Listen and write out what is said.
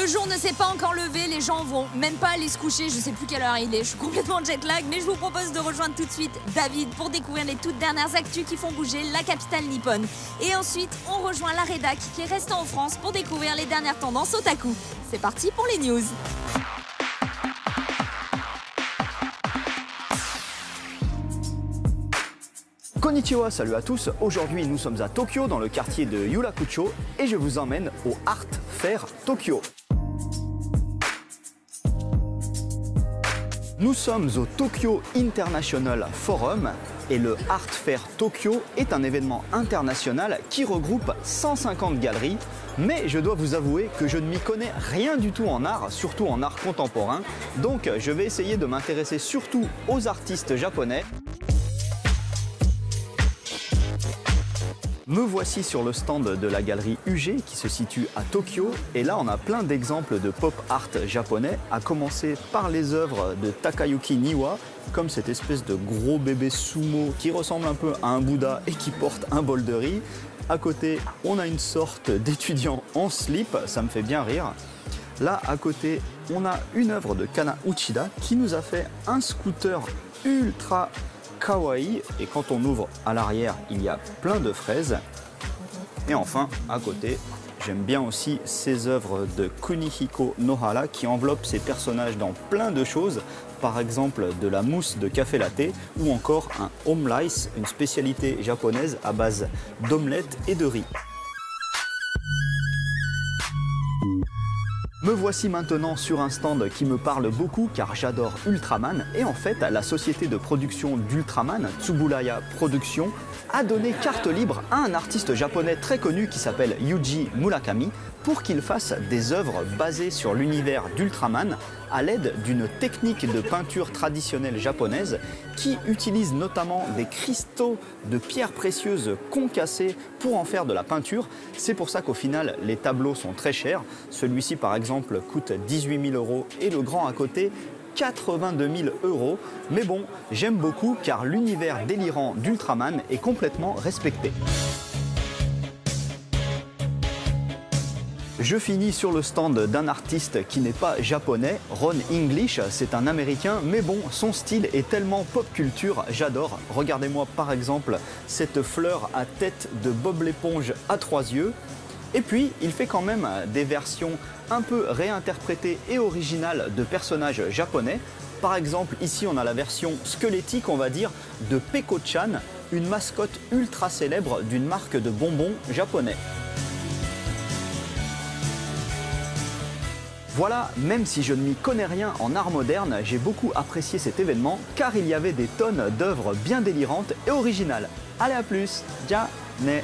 jour ne s'est pas encore levé, les gens vont même pas aller se coucher, je sais plus quelle heure il est, je suis complètement jet lag, mais je vous propose de rejoindre tout de suite David pour découvrir les toutes dernières actus qui font bouger la capitale nippone. Et ensuite, on rejoint la rédac qui est restée en France pour découvrir les dernières tendances otaku. C'est parti pour les news. Konnichiwa, salut à tous. Aujourd'hui, nous sommes à Tokyo, dans le quartier de Yurakucho, et je vous emmène au Art Fair Tokyo. Nous sommes au Tokyo International Forum, et le Art Fair Tokyo est un événement international qui regroupe 150 galeries, mais je dois vous avouer que je ne m'y connais rien du tout en art, surtout en art contemporain, donc je vais essayer de m'intéresser surtout aux artistes japonais. Me voici sur le stand de la galerie UG qui se situe à Tokyo, et là on a plein d'exemples de pop art japonais, à commencer par les œuvres de Takayuki Niwa, comme cette espèce de gros bébé sumo qui ressemble un peu à un Bouddha et qui porte un bol de riz. À côté, on a une sorte d'étudiant en slip, ça me fait bien rire. Là, à côté, on a une œuvre de Kana Uchida qui nous a fait un scooter ultra kawaii, et quand on ouvre à l'arrière, il y a plein de fraises. Et enfin, à côté, j'aime bien aussi ces œuvres de Kunihiko Nohara qui enveloppent ses personnages dans plein de choses, par exemple de la mousse de café latte ou encore un omelette, une spécialité japonaise à base d'omelette et de riz. Me voici maintenant sur un stand qui me parle beaucoup car j'adore Ultraman, et en fait la société de production d'Ultraman, Tsuburaya Productions, a donné carte libre à un artiste japonais très connu qui s'appelle Yuji Murakami pour qu'il fasse des œuvres basées sur l'univers d'Ultraman à l'aide d'une technique de peinture traditionnelle japonaise qui utilise notamment des cristaux de pierres précieuses concassées pour en faire de la peinture. C'est pour ça qu'au final les tableaux sont très chers. Celui-ci par exemple coûte 18 000 € et le grand à côté 82 000 €. Mais bon, j'aime beaucoup car l'univers délirant d'Ultraman est complètement respecté. Je finis sur le stand d'un artiste qui n'est pas japonais, Ron English, c'est un américain, mais bon, son style est tellement pop culture, j'adore. Regardez-moi par exemple cette fleur à tête de Bob l'éponge à 3 yeux. Et puis, il fait quand même des versions un peu réinterprétées et originales de personnages japonais. Par exemple, ici on a la version squelettique, on va dire, de Peko-chan, une mascotte ultra célèbre d'une marque de bonbons japonais. Voilà, même si je ne m'y connais rien en art moderne, j'ai beaucoup apprécié cet événement car il y avait des tonnes d'œuvres bien délirantes et originales. Allez, à plus, ja ne.